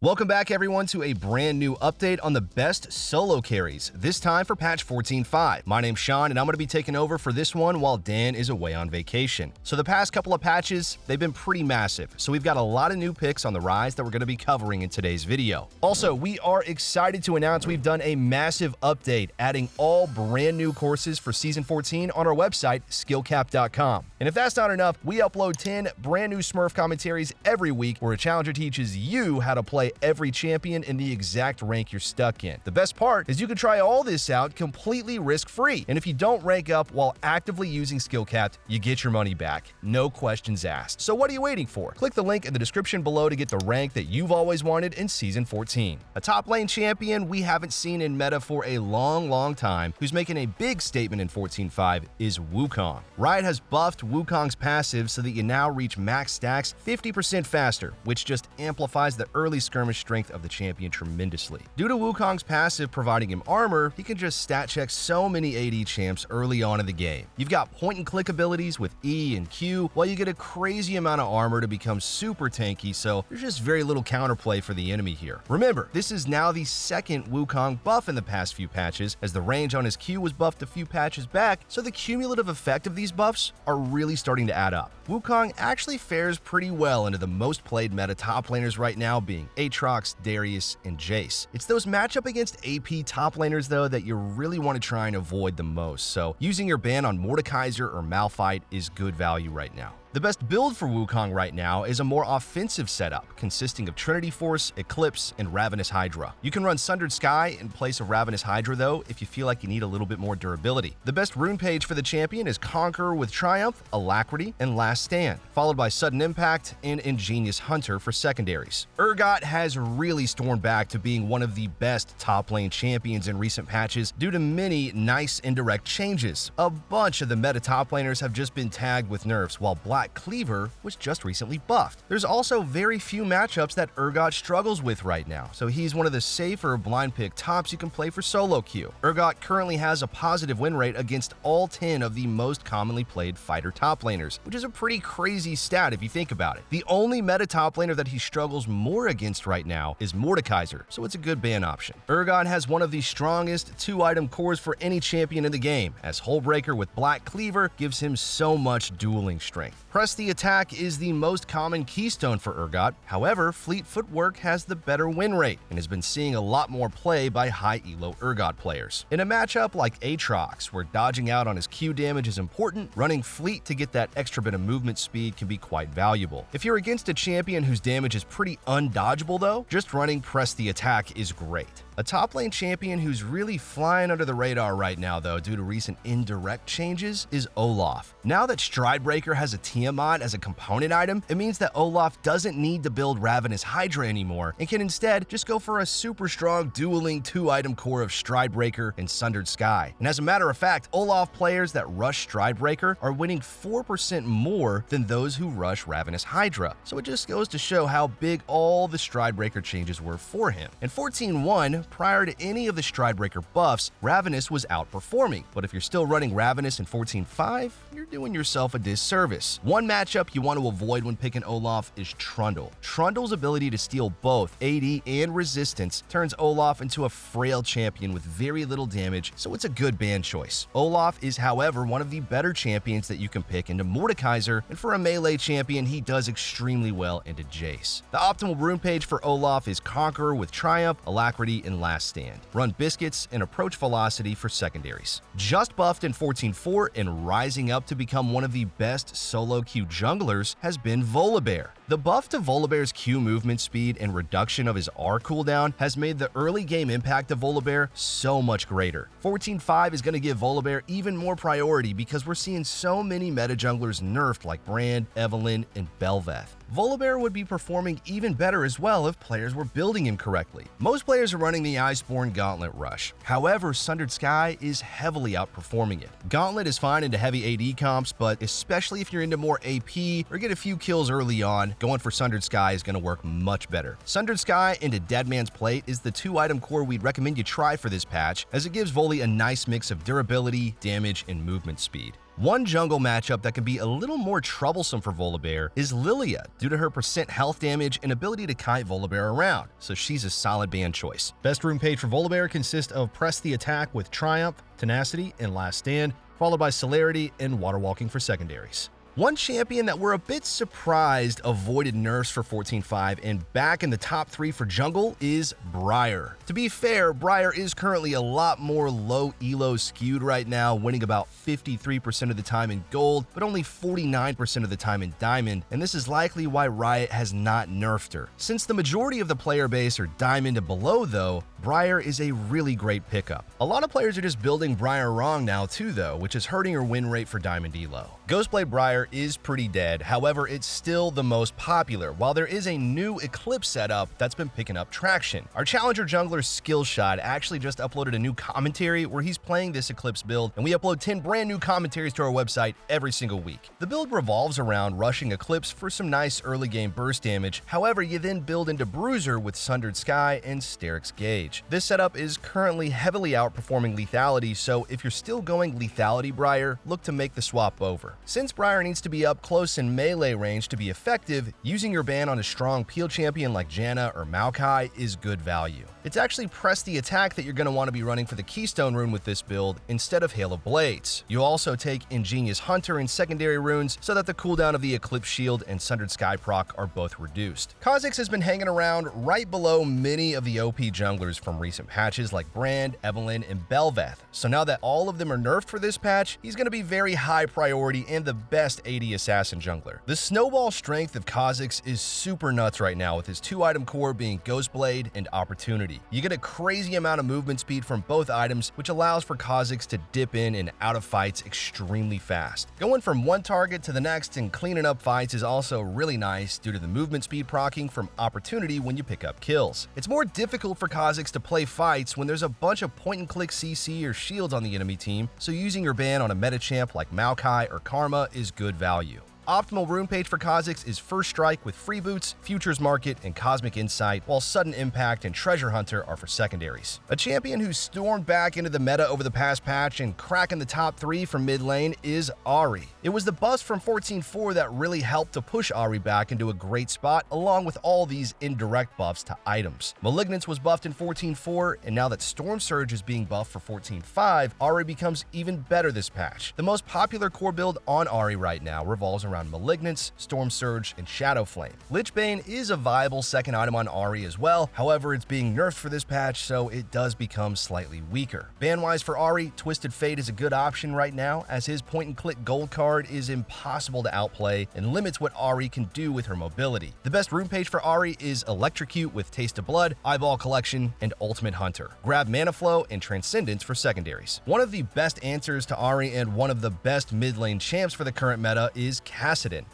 Welcome back everyone to a brand new update on the best solo carries, this time for patch 14.5. My name's Sean and I'm going to be taking over for this one while Dan is away on vacation. So the past couple of patches, they've been pretty massive, so we've got a lot of new picks on the rise that we're going to be covering in today's video. Also, we are excited to announce we've done a massive update, adding all brand new courses for Season 14 on our website, SkillCapped.com. And if that's not enough, we upload 10 brand new Smurf commentaries every week where a challenger teaches you how to play every champion in the exact rank you're stuck in. The best part is you can try all this out completely risk-free, and if you don't rank up while actively using SkillCapped, you get your money back. No questions asked. So what are you waiting for? Click the link in the description below to get the rank that you've always wanted in Season 14. A top lane champion we haven't seen in meta for a long time, who's making a big statement in 14.5, is Wukong. Riot has buffed Wukong's passive so that you now reach max stacks 50% faster, which just amplifies the early skirmish strength of the champion tremendously. Due to Wukong's passive providing him armor, he can just stat check so many AD champs early on in the game. You've got point and click abilities with E and Q, while you get a crazy amount of armor to become super tanky, so there's just very little counterplay for the enemy here. Remember, this is now the second Wukong buff in the past few patches, as the range on his Q was buffed a few patches back, so the cumulative effect of these buffs are really starting to add up. Wukong actually fares pretty well into the most played meta top laners right now, being Aatrox, Darius, and Jace. It's those matchup against AP top laners though that you really want to try and avoid the most, so using your ban on Mordekaiser or Malphite is good value right now. The best build for Wukong right now is a more offensive setup, consisting of Trinity Force, Eclipse, and Ravenous Hydra. You can run Sundered Sky in place of Ravenous Hydra though, if you feel like you need a little bit more durability. The best rune page for the champion is Conqueror with Triumph, Alacrity, and Last Stand, followed by Sudden Impact and Ingenious Hunter for secondaries. Urgot has really stormed back to being one of the best top lane champions in recent patches due to many nice indirect changes. A bunch of the meta top laners have just been tagged with nerfs, while Black Cleaver was just recently buffed. There's also very few matchups that Urgot struggles with right now, so he's one of the safer blind pick tops you can play for solo queue. Urgot currently has a positive win rate against all 10 of the most commonly played fighter top laners, which is a pretty crazy stat if you think about it. The only meta top laner that he struggles more against right now is Mordekaiser, so it's a good ban option. Urgot has one of the strongest 2-item cores for any champion in the game, as Hullbreaker with Black Cleaver gives him so much dueling strength. Press the attack is the most common keystone for Urgot, however, Fleet Footwork has the better win rate and has been seeing a lot more play by high elo Urgot players. In a matchup like Aatrox, where dodging out on his Q damage is important, running Fleet to get that extra bit of movement speed can be quite valuable. If you're against a champion whose damage is pretty undodgeable though, just running Press the Attack is great. A top lane champion who's really flying under the radar right now though due to recent indirect changes is Olaf. Now that Stridebreaker has a Tiamat as a component item, it means that Olaf doesn't need to build Ravenous Hydra anymore and can instead just go for a super strong dueling 2-item core of Stridebreaker and Sundered Sky. And as a matter of fact, Olaf players that rush Stridebreaker are winning 4% more than those who rush Ravenous Hydra. So it just goes to show how big all the Stridebreaker changes were for him. In 14.1, prior to any of the Stridebreaker buffs, Ravenous was outperforming, but if you're still running Ravenous in 14.5, you're doing yourself a disservice. One matchup you want to avoid when picking Olaf is Trundle. Trundle's ability to steal both AD and resistance turns Olaf into a frail champion with very little damage, so it's a good ban choice. Olaf is, however, one of the better champions that you can pick into Mordekaiser, and for a melee champion, he does extremely well into Jace. The optimal rune page for Olaf is Conqueror with Triumph, Alacrity, and Last Stand. Run Biscuits and Approach Velocity for secondaries. Just buffed in 14.4 and rising up to become one of the best solo Q junglers has been Volibear. The buff to Volibear's Q movement speed and reduction of his R cooldown has made the early game impact of Volibear so much greater. 14.5 is going to give Volibear even more priority because we're seeing so many meta junglers nerfed like Brand, Evelynn, and Bel'Veth. Volibear would be performing even better as well if players were building him correctly. Most players are running the Iceborne Gauntlet rush. However, Sundered Sky is heavily outperforming it. Gauntlet is fine into heavy AD comps, but especially if you're into more AP or get a few kills early on, going for Sundered Sky is going to work much better. Sundered Sky into Deadman's Plate is the 2-item core we'd recommend you try for this patch, as it gives Voli a nice mix of durability, damage, and movement speed. One jungle matchup that can be a little more troublesome for Volibear is Lilia due to her percent health damage and ability to kite Volibear around, so she's a solid ban choice. Best rune page for Volibear consists of Press the Attack with Triumph, Tenacity, and Last Stand, followed by Celerity and Water Walking for secondaries. One champion that we're a bit surprised avoided nerfs for 14.5 and back in the top 3 for jungle is Briar. To be fair, Briar is currently a lot more low elo skewed right now, winning about 53% of the time in gold, but only 49% of the time in diamond, and this is likely why Riot has not nerfed her. Since the majority of the player base are diamond and below though, Briar is a really great pickup. A lot of players are just building Briar wrong now too though, which is hurting her win rate for diamond elo. Ghostblade Briar is pretty dead, however it's still the most popular, while there is a new Eclipse setup that's been picking up traction. Our challenger jungler Skillshot actually just uploaded a new commentary where he's playing this Eclipse build, and we upload 10 brand new commentaries to our website every single week. The build revolves around rushing Eclipse for some nice early game burst damage, however you then build into Bruiser with Sundered Sky and Steric's Gauge. This setup is currently heavily outperforming lethality, so if you're still going lethality Briar, look to make the swap over. Since Briar needs to be up close in melee range to be effective, using your ban on a strong peel champion like Janna or Maokai is good value. It's actually Press the Attack that you're going to want to be running for the Keystone rune with this build instead of Hail of Blades. You'll also take Ingenious Hunter and secondary runes so that the cooldown of the Eclipse Shield and Sundered Sky proc are both reduced. Kha'Zix has been hanging around right below many of the OP junglers from recent patches like Brand, Evelynn, and Bel'Veth, so now that all of them are nerfed for this patch, he's going to be very high priority and the best AD assassin jungler. The snowball strength of Kha'Zix is super nuts right now with his 2-item core being Ghostblade and Opportunity. You get a crazy amount of movement speed from both items, which allows for Kha'Zix to dip in and out of fights extremely fast. Going from one target to the next and cleaning up fights is also really nice due to the movement speed proccing from Opportunity when you pick up kills. It's more difficult for Kha'Zix to play fights when there's a bunch of point-and-click CC or shields on the enemy team, so using your ban on a meta champ like Maokai or Karma is good value. Optimal rune page for Kha'Zix is First Strike with Freeboots, Futures Market, and Cosmic Insight, while Sudden Impact and Treasure Hunter are for secondaries. A champion who stormed back into the meta over the past patch and cracking the top 3 from mid lane is Ahri. It was the bust from 14.4 that really helped to push Ahri back into a great spot, along with all these indirect buffs to items. Malignance was buffed in 14.4, and now that Storm Surge is being buffed for 14.5, Ahri becomes even better this patch. The most popular core build on Ahri right now revolves around Malignance, Storm Surge, and Shadow Flame. Lichbane is a viable second item on Ahri as well, however it's being nerfed for this patch, so it does become slightly weaker. Ban-wise for Ahri, Twisted Fate is a good option right now, as his point-and-click gold card is impossible to outplay and limits what Ahri can do with her mobility. The best rune page for Ahri is Electrocute with Taste of Blood, Eyeball Collection, and Ultimate Hunter. Grab Mana Flow and Transcendence for secondaries. One of the best answers to Ahri and one of the best mid-lane champs for the current meta is Kassadin.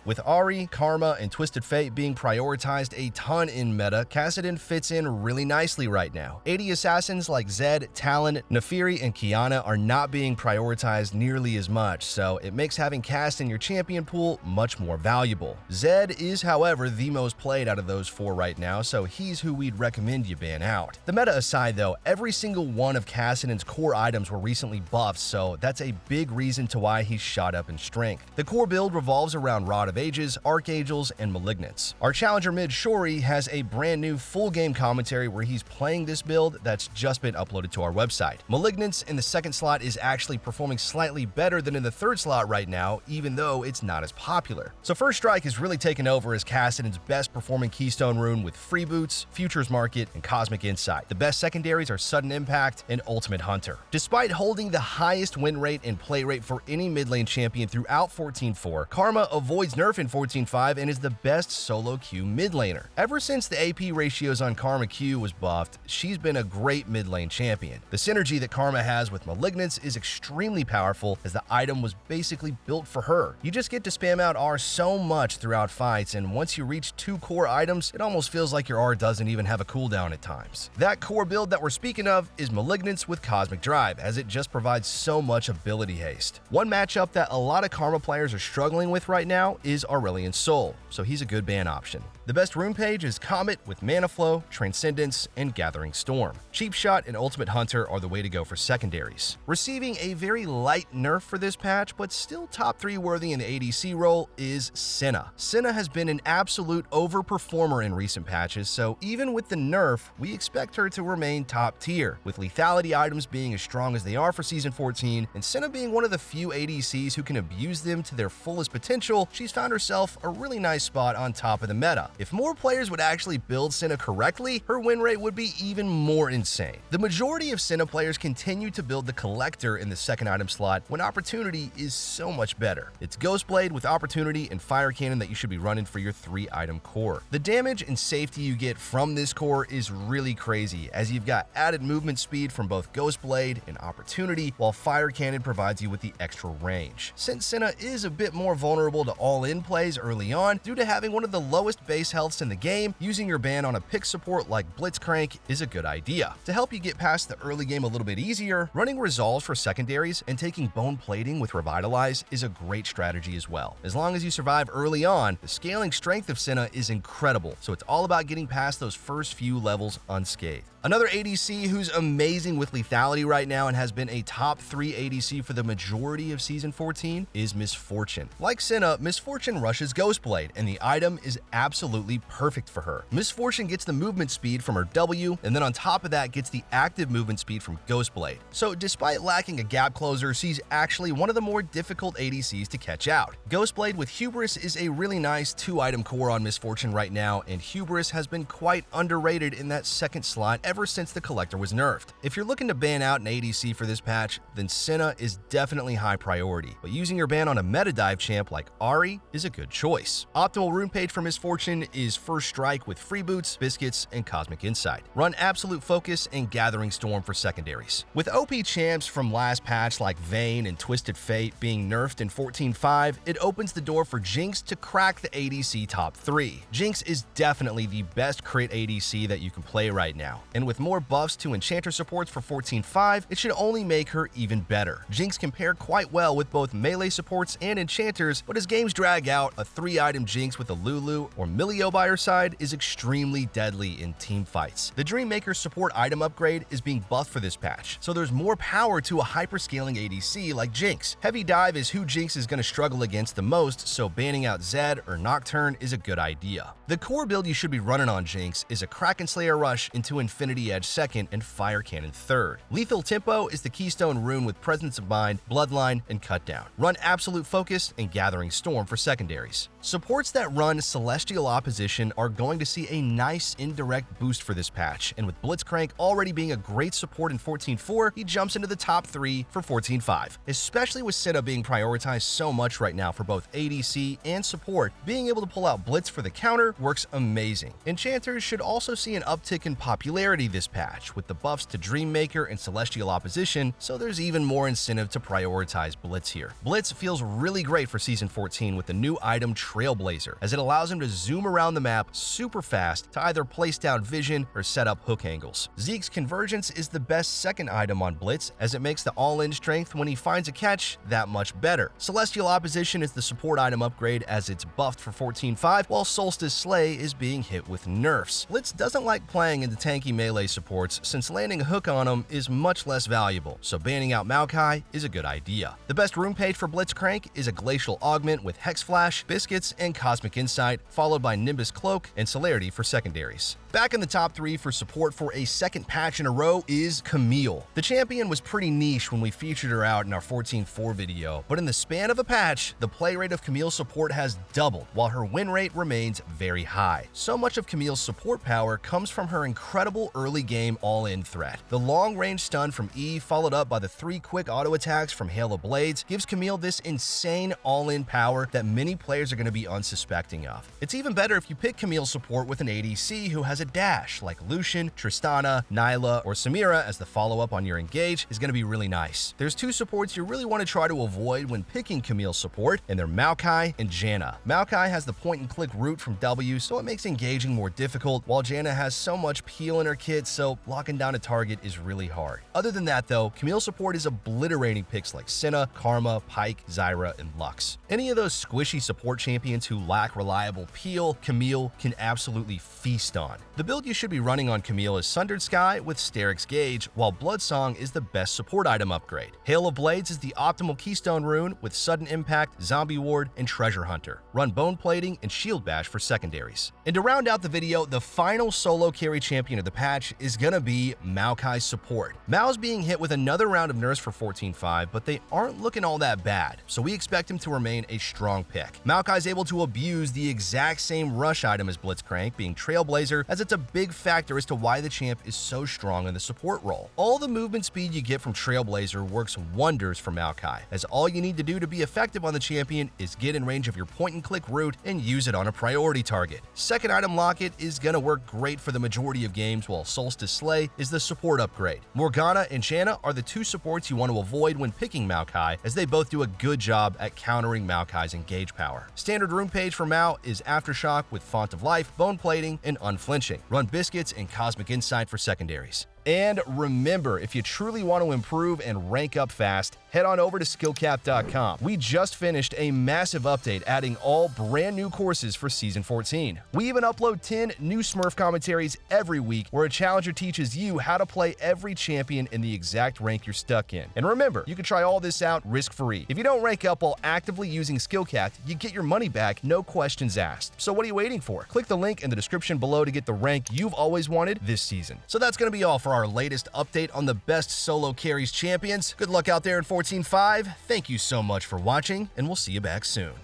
With Ahri, Karma, and Twisted Fate being prioritized a ton in meta, Kassadin fits in really nicely right now. AD assassins like Zed, Talon, Naafiri, and Qiyana are not being prioritized nearly as much, so it makes having Cast in your champion pool much more valuable. Zed is, however, the most played out of those 4 right now, so he's who we'd recommend you ban out. The meta aside though, every single one of Kassadin's core items were recently buffed, so that's a big reason to why he's shot up in strength. The core build revolves around Rod of Ages, Archangels, and Malignance. Our challenger mid Shori has a brand new full game commentary where he's playing this build that's just been uploaded to our website. Malignance in the second slot is actually performing slightly better than in the third slot right now, even though it's not as popular. So First Strike is really taken over as Kassadin's best performing Keystone rune with Freeboots, Futures Market, and Cosmic Insight. The best secondaries are Sudden Impact and Ultimate Hunter. Despite holding the highest win rate and play rate for any mid lane champion throughout 14.4, Karma avoids nerf in 14.5 and is the best solo queue mid laner. Ever since the AP ratios on Karma Q was buffed, she's been a great mid lane champion. The synergy that Karma has with Malignance is extremely powerful, as the item was basically built for her. You just get to spam out R so much throughout fights, and once you reach 2 core items, it almost feels like your R doesn't even have a cooldown at times. That core build that we're speaking of is Malignance with Cosmic Drive, as it just provides so much ability haste. One matchup that a lot of Karma players are struggling with right now is Aurelion Sol, so he's a good ban option. The best rune page is Comet with Mana Flow, Transcendence, and Gathering Storm. Cheap Shot and Ultimate Hunter are the way to go for secondaries. Receiving a very light nerf for this patch, but still top 3 worthy in the ADC role, is Senna. Senna has been an absolute overperformer in recent patches, so even with the nerf, we expect her to remain top tier. With lethality items being as strong as they are for Season 14, and Senna being one of the few ADCs who can abuse them to their fullest potential, she's found herself a really nice spot on top of the meta. If more players would actually build Senna correctly, her win rate would be even more insane. The majority of Senna players continue to build the Collector in the second item slot when Opportunity is so much better. It's Ghostblade with Opportunity and Fire Cannon that you should be running for your 3-item core. The damage and safety you get from this core is really crazy, as you've got added movement speed from both Ghostblade and Opportunity, while Fire Cannon provides you with the extra range. Since Senna is a bit more vulnerable to all-in plays early on, due to having one of the lowest base healths in the game, using your ban on a pick support like Blitzcrank is a good idea. To help you get past the early game a little bit easier, running Resolves for secondaries and taking Bone Plating with Revitalize is a great strategy as well. As long as you survive early on, the scaling strength of Senna is incredible, so it's all about getting past those first few levels unscathed. Another ADC who's amazing with lethality right now and has been a top 3 ADC for the majority of Season 14 is Miss Fortune. Like Senna, Miss Fortune rushes Ghostblade, and the item is absolutely perfect for her. Miss Fortune gets the movement speed from her W, and then on top of that gets the active movement speed from Ghostblade. So despite lacking a gap closer, she's actually one of the more difficult ADCs to catch out. Ghostblade with Hubris is a really nice 2-item core on Miss Fortune right now, and Hubris has been quite underrated in that second slot ever since the Collector was nerfed. If you're looking to ban out an ADC for this patch, then Senna is definitely high priority, but using your ban on a meta dive champ like Ahri is a good choice. Optimal rune page for Miss Fortune is First Strike with Freeboots, Biscuits, and Cosmic Insight. Run Absolute Focus and Gathering Storm for secondaries. With OP champs from last patch like Vayne and Twisted Fate being nerfed in 14.5, it opens the door for Jinx to crack the ADC top 3. Jinx is definitely the best crit ADC that you can play right now, and with more buffs to Enchanter supports for 14.5, it should only make her even better. Jinx can pair quite well with both melee supports and enchanters, but as games drag out, a 3-item Jinx with a Lulu or Milio by her side is extremely deadly in team fights. The Dreammaker support item upgrade is being buffed for this patch, so there's more power to a hyperscaling ADC like Jinx. Heavy Dive is who Jinx is going to struggle against the most, so banning out Zed or Nocturne is a good idea. The core build you should be running on Jinx is a Kraken Slayer rush into Infinity Edge second and Fire Cannon third. Lethal Tempo is the keystone rune with Presence of Mind, Bloodline, and Cutdown. Run Absolute Focus and Gathering Storm for secondaries. Supports that run Celestial Opposition are going to see a nice indirect boost for this patch, and with Blitzcrank already being a great support in 14.4, he jumps into the top 3 for 14.5. Especially with Senna being prioritized so much right now for both ADC and support, being able to pull out Blitz for the counter works amazing. Enchanters should also see an uptick in popularity this patch, with the buffs to Dreammaker and Celestial Opposition, so there's even more incentive to prioritize Blitz here. Blitz feels really great for Season 14 with the new item Trailblazer, as it allows him to zoom around the map super fast to either place down vision or set up hook angles. Zeke's Convergence is the best second item on Blitz, as it makes the all-in strength when he finds a catch that much better. Celestial Opposition is the support item upgrade, as it's buffed for 14.5, while Solstice Slay is being hit with nerfs. Blitz doesn't like playing into tanky melee supports, since landing a hook on him is much less valuable, so banning out Maokai is a good idea. The best rune page for Blitzcrank is a Glacial Augment with Hex Flash, Biscuits, and Cosmic Insight, followed by Nimbus Cloak and Celerity for secondaries. Back in the top 3 for support for a second patch in a row is Camille. The champion was pretty niche when we featured her out in our 14.4 video, but in the span of a patch, the play rate of Camille's support has doubled, while her win rate remains very high. So much of Camille's support power comes from her incredible early game all-in threat. The long-range stun from E, followed up by the 3 quick auto attacks from Hail of Blades, gives Camille this insane all-in power that many players are going to be unsuspecting of. It's even better if you pick Camille's support with an ADC who has a dash, like Lucian, Tristana, Nyla, or Samira as the follow-up on your engage is going to be really nice. There's 2 supports you really want to try to avoid when picking Camille's support, and they're Maokai and Janna. Maokai has the point-and-click route from W, so it makes engaging more difficult, while Janna has so much peel in her kit, so locking down a target is really hard. Other than that though, Camille's support is obliterating picks like Senna, Karma, Pyke, Zyra, and Lux. Any of those squishy support champions champions who lack reliable peel, Camille can absolutely feast on. The build you should be running on Camille is Sundered Sky with Sterix Gauge, while Bloodsong is the best support item upgrade. Hail of Blades is the optimal keystone rune with Sudden Impact, Zombie Ward, and Treasure Hunter. Run Bone Plating and Shield Bash for secondaries. And to round out the video, the final solo carry champion of the patch is gonna be Maokai's support. Mao's being hit with another round of nerfs for 14.5, but they aren't looking all that bad, so we expect him to remain a strong pick. Maokai's able to abuse the exact same rush item as Blitzcrank, being Trailblazer, as it's a big factor as to why the champ is so strong in the support role. All the movement speed you get from Trailblazer works wonders for Maokai, as all you need to do to be effective on the champion is get in range of your point-and-click route and use it on a priority target. Second item Locket is gonna work great for the majority of games, while Solstice Slay is the support upgrade. Morgana and Shanna are the two supports you want to avoid when picking Maokai, as they both do a good job at countering Maokai's engage power. Standard rune page for Mao is Aftershock with Font of Life, Bone Plating, and Unflinching. Run Biscuits and Cosmic Insight for secondaries. And remember, if you truly want to improve and rank up fast, head on over to SkillCapped.com. We just finished a massive update adding all brand new courses for Season 14. We even upload 10 new Smurf commentaries every week where a challenger teaches you how to play every champion in the exact rank you're stuck in. And remember, you can try all this out risk-free. If you don't rank up while actively using SkillCapped, you get your money back, no questions asked. So what are you waiting for? Click the link in the description below to get the rank you've always wanted this season. So that's going to be all for our latest update on the best solo carries champions. Good luck out there in 14.5. Thank you so much for watching, and we'll see you back soon.